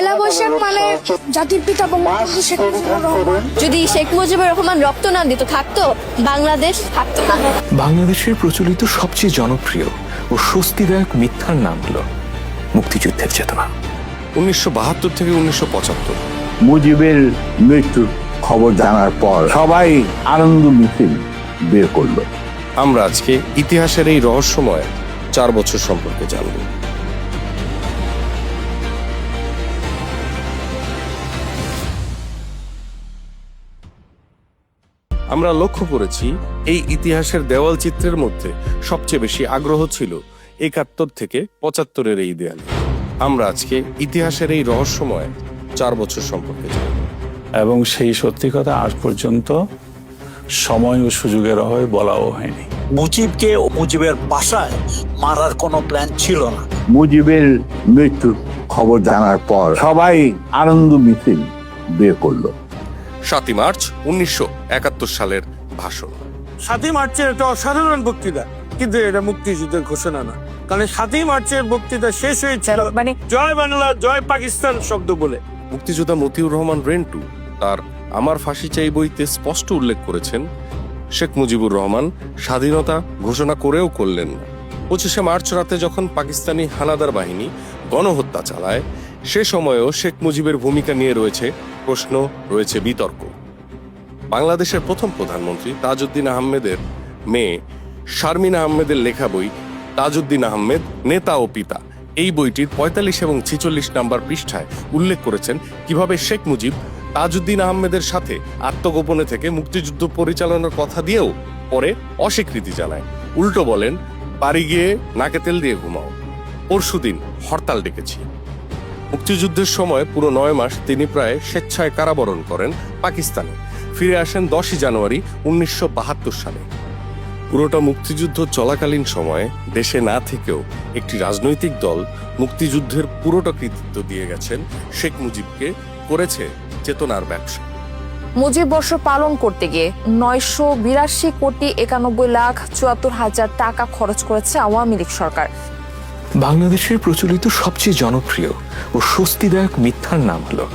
পয়লা বৈশাখ মানে জাতির পিতা বঙ্গবন্ধু শেখ মুজিবুর রহমান। যদি শেখ মুজিবুর রহমান রক্ত না দিত থাকতো বাংলাদেশ থাকতো না। বাংলাদেশের প্রচলিত সবচেয়ে জনপ্রিয় ও স্বস্তিদায়ক মিথ্যার নাম হলো মুক্তিযুদ্ধের চেতনা। 1972 থেকে 1975 মুজিবের মৃত্যুর খবর জানার পর সবাই আনন্দ মিছিল বের করলো। আমরা আজকে ইতিহাসের এই রহস্যময় 4 বছর সম্পর্কে জানব। আমরা লক্ষ্য করেছি এই ইতিহাসের দেওয়াল চিত্রের মধ্যে সবচেয়ে বেশি আগ্রহ ছিল 71 থেকে 75-এর এই দেয়ালে। আমরা আজকে ইতিহাসের এই রহস্যময় 4 বছর সম্পর্কে জানব। এবং সেই সত্যি কথা আজ পর্যন্ত সময় ও সুযোগের অভাবে বলাও হয়নি। মুজিবকে মুজিবের বাসায় মারার কোনো প্ল্যান ছিল না। মুজিবের মৃত্যুর খবর জানার পর সবাই আনন্দ মিছিল বের করলো। 7 মার্চ 1971 সালের ভাষণ। 7 মার্চের একটা অসাধারণ বক্তৃতা, কিন্তু এটা মুক্তিযুদ্ধের ঘোষণা না। কারণ 7 মার্চের বক্তৃতা শেষ হয়েছিল মানে জয় বাংলা জয় পাকিস্তান শব্দ বলে। মুক্তিযোদ্ধা মতিউর রহমান রেন্টু তার আমার ফাঁসি চাই বইতে স্পষ্ট উল্লেখ করেছেন, শেখ মুজিবুর রহমান স্বাধীনতা ঘোষণা করেও করলেন না। 25শে মার্চ রাতে যখন পাকিস্তানি হানাদার বাহিনী গণহত্যা চালায়, সে সময়েও শেখ মুজিবের ভূমিকা নিয়ে রয়েছে প্রশ্ন, রয়েছে বিতর্ক। বাংলাদেশের প্রথম প্রধানমন্ত্রী তাজউদ্দিন আহমেদের মেয়ে শারমিন আহমেদের লেখা বই তাজউদ্দিন আহমেদ নেতা ও পিতা, এই বইটির 45 এবং 46 নাম্বার পৃষ্ঠায় উল্লেখ করেছেন কিভাবে শেখ মুজিব তাজউদ্দিন আহমেদের সাথে আত্মগোপনে থেকে মুক্তিযুদ্ধ পরিচালনার কথা দিয়েও পরে অস্বীকৃতি জানায়। উল্টো বলেন, বাড়ি গিয়ে নাকে তেল দিয়ে ঘুমাও, পরশুদিন হরতাল ডেকেছি। মুক্তিযুদ্ধের সময় পুরো 9 মাস তিনি প্রায় স্বেচ্ছায় কারাবরণ করেন পাকিস্তানে। ফিরে আসেন 10ই জানুয়ারি 1972 সালে। পুরোটা মুক্তিযুদ্ধ চলাকালীন সময়ে দেশে না থেকেও একটি রাজনৈতিক দল মুক্তিযুদ্ধের পুরোটা কৃতিত্ব দিয়ে গেছেন শেখ মুজিবকে, করেছে চেতনার ব্যবসা। মুজিব বর্ষ পালন করতে গিয়ে 982,91,74,000 টাকা খরচ করেছে আওয়ামী লীগ সরকার। বাংলাদেশের প্রচলিত সবচেয়ে জনপ্রিয় ও স্বস্তিদায়ক মিথ্যার নাম হলো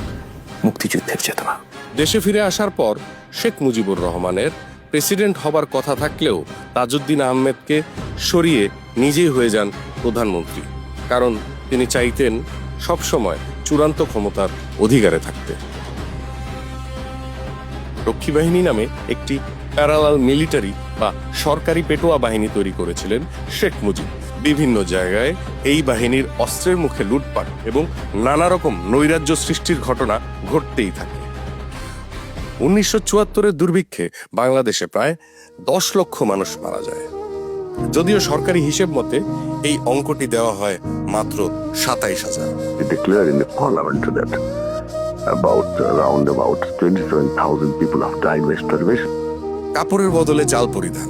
মুক্তিযুদ্ধের চেতনা। দেশে ফিরে আসার পর শেখ মুজিবুর রহমানের প্রেসিডেন্ট হবার কথা থাকলেও তাজউদ্দিন আহমেদকে সরিয়ে নিজেই হয়ে যান প্রধানমন্ত্রী, কারণ তিনি চাইতেন সবসময় চূড়ান্ত ক্ষমতার অধিকারে থাকতে। রক্ষী বাহিনী নামে একটি প্যারালাল মিলিটারি বা সরকারি পেটোয়া বাহিনী তৈরি করেছিলেন শেখ মুজিব। বিভিন্ন জায়গায় এই বাহিনীর অস্ত্রের মুখে লুটপাট এবং নানা রকম নৈরাজ্য সৃষ্টির ঘটনা ঘটতেই থাকে। 1974-এর দুর্ভিক্ষে বাংলাদেশে প্রায় 10 লক্ষ মানুষ মারা যায়। যদিও সরকারি হিসেব মতে এই অঙ্কটি দেওয়া হয় মাত্র 27,000। Declared in the parliament that around 27,000 people have died by starvation. কাপড়ের বদলে চাল পরিধান,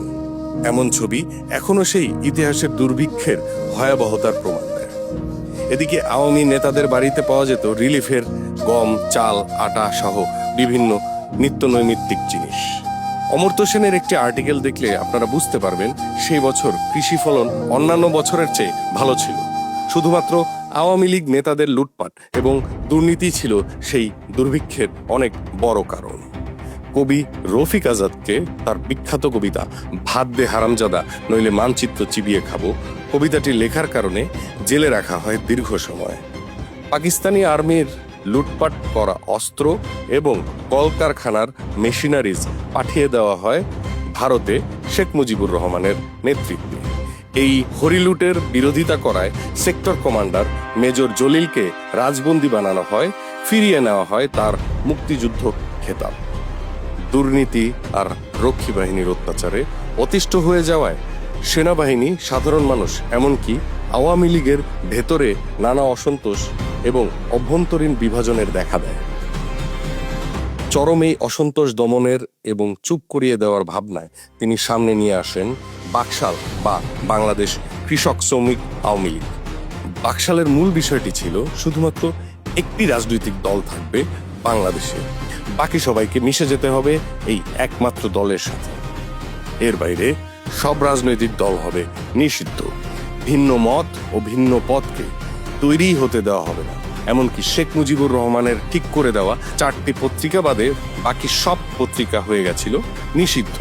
এমন ছবি এখনো সেই ইতিহাসের দুর্ভিক্ষের ভয়াবহতার প্রমাণ দেয়। এদিকে আওয়ামী নেতাদের বাড়িতে পাওয়া যেত রিলিফের গম, চাল, আটা সহ বিভিন্ন নিত্য নৈমিত্তিক জিনিস। অমর্ত্য সেনের একটি আর্টিকেল দেখলে আপনারা বুঝতে পারবেন সেই বছর কৃষি ফলন অন্যান্য বছরের চেয়ে ভালো ছিল। শুধুমাত্র আওয়ামী লীগ নেতাদের লুটপাট এবং দুর্নীতি ছিল সেই দুর্ভিক্ষের অনেক বড় কারণ। কবি রফিক আজাদকে তার বিখ্যাত কবিতা ভাত দে হারামজাদা নইলে মানচিত্র চিবিয়ে খাবো কবিতাটি লেখার কারণে জেলে রাখা হয় দীর্ঘ সময়। পাকিস্তানি আর্মির লুটপাট করা অস্ত্র এবং কলকারখানার মেশিনারিজ পাঠিয়ে দেওয়া হয় ভারতে শেখ মুজিবুর রহমানের নেতৃত্বে। এই হরিলুটের বিরোধিতা করায় সেক্টর কমান্ডার মেজর জলিলকে রাজবন্দী বানানো হয়, ফিরিয়ে নেওয়া হয় তার মুক্তিযুদ্ধ খেতাব। দুর্নীতি আর রক্ষী বাহিনীর অত্যাচারে অতিষ্ঠ হয়ে যাওয়ায় সেনাবাহিনী, সাধারণ মানুষ, এমনকি আওয়ামী লীগের ভেতরে নানা অসন্তোষ এবং অভ্যন্তরীণ বিভাজনের দেখা দেয়। চরম এই অসন্তোষ দমনের এবং চুপ করিয়ে দেওয়ার ভাবনায় তিনি সামনে নিয়ে আসেন বাকশাল বা বাংলাদেশ কৃষক শ্রমিক আওয়ামী লীগ। বাকশালের মূল বিষয়টি ছিল শুধুমাত্র একটি রাজনৈতিক দল থাকবে বাংলাদেশে, বাকি সবাইকে মিশে যেতে হবে এই একমাত্র দলের সাথে। এর বাইরে সব রাজনৈতিক দল হবে নিষিদ্ধ। ভিন্ন মত ও ভিন্ন পথকে তৈরি হতে দেওয়া হবে না। এমনকি শেখ মুজিবুর রহমানের ঠিক করে দেওয়া 4টি পত্রিকা বাদে বাকি সব পত্রিকা হয়ে গেছিল নিষিদ্ধ।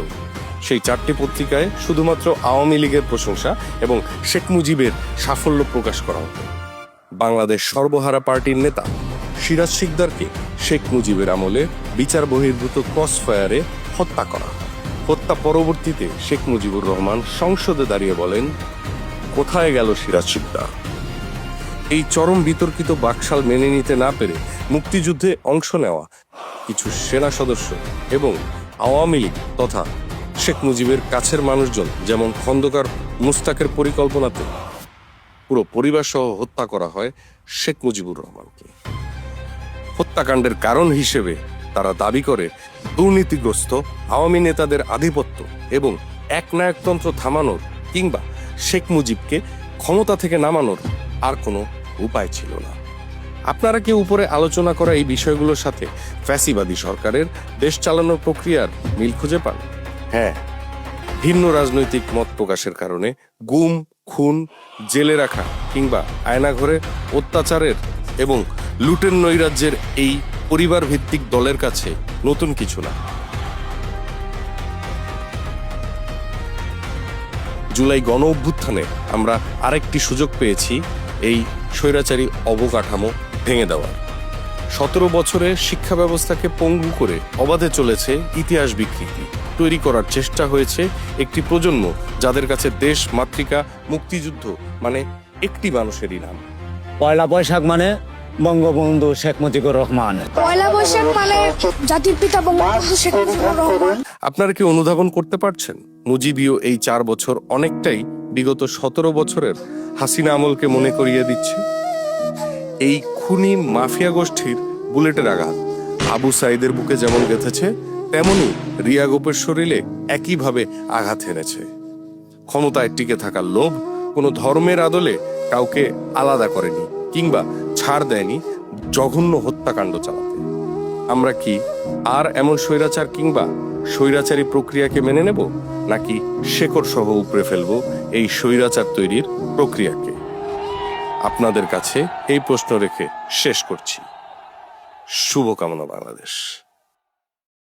সেই 4টি পত্রিকায় শুধুমাত্র আওয়ামী লীগের প্রশংসা এবং শেখ মুজিবের সাফল্য প্রকাশ করা হতো। বাংলাদেশ সর্বহারা পার্টির নেতা সিরাজ শিকদারকে শেখ মুজিবের আমলে বিচার বহির্ভূত ক্রসফায়ারে হত্যা করা হয়। হত্যা পরবর্তীতে শেখ মুজিবুর রহমান সংসদে দাঁড়িয়ে বলেন, কোথায় গেল সিরাজ শিকদার? এই চরম বিতর্কিত বাকশাল মেনে নিতে না পেরে মুক্তিযুদ্ধে অংশ নেওয়া কিছু সেনা সদস্য এবং আওয়ামী লীগ তথা শেখ মুজিবের কাছের মানুষজন যেমন খন্দকার মুস্তাকের পরিকল্পনাতে পুরো পরিবার সহ হত্যা করা হয় শেখ মুজিবুর রহমানকে। হত্যাকাণ্ডের কারণ হিসেবে তারা দাবি করে দুর্নীতিগ্রস্ত আওয়ামী নেতাদের আধিপত্য এবং একনায়কতন্ত্র থামানোর কিংবা শেখ মুজিবকে ক্ষমতা থেকে নামানোর আর কোনো উপায় ছিল না। আপনারা কি উপরে আলোচনা করা এই বিষয়গুলোর সাথে ফ্যাসিবাদী সরকারের দেশ চালানোর প্রক্রিয়ার মিল খুঁজে পান? হ্যাঁ, ভিন্ন রাজনৈতিক মত প্রকাশের কারণে গুম, খুন, জেলে রাখা কিংবা আয়নাঘরে অত্যাচারের এবং লুটের নৈরাজ্যের এই পরিবার ভিত্তিক দলের কাছে নতুন কিছু না। জুলাই গণ অভ্যুত্থানে আমরা আরেকটি সুযোগ পেয়েছি এই স্বৈরাচারী অবকাঠামো ভেঙে দেওয়ার। 17 বছরে শিক্ষা ব্যবস্থাকে পঙ্গু করে অবাধে চলেছে ইতিহাস বিকৃতি। তৈরি করার চেষ্টা হয়েছে একটি প্রজন্ম যাদের কাছে দেশ, মাতৃকা, মুক্তিযুদ্ধ মানে একটি মানুষেরই নাম। পয়লা বৈশাখ মানে বঙ্গবন্ধু শেখ মুজিবুর রহমান। পয়লা বৈশাখ মানে জাতির পিতা বঙ্গবন্ধু শেখ মুজিবুর রহমান। আপনারা কি অনুধাবন করতে পারছেন? মুজিবীয় এই 4 বছর অনেকটাই বিগত 17 বছরের হাসিনা আমলকে মনে করিয়ে দিচ্ছে। এই খুনি মাফিয়া গোষ্ঠীর বুলেটের আঘাত আবু সাইদের বুকে যেমন গেঁথেছে, তেমনি রিয়া গোপের শরীরে একইভাবে আঘাত হেনেছে। ক্ষমতায় টিকে থাকার লোভ কোনো ধর্মের আদলে কাউকে আলাদা করেনি কিংবা ছাড় দেয়নি জঘন্য হত্যাকাণ্ড চালাতে। আমরা কি আর এমন স্বৈরাচার কিংবা স্বৈরাচারী প্রক্রিয়াকে মেনে নেব, নাকি শেকড় সহ উপড়ে ফেলবো এই স্বৈরাচার তৈরির প্রক্রিয়াকে? আপনাদের কাছে এই প্রশ্ন রেখে শেষ করছি। শুভকামনা বাংলাদেশ।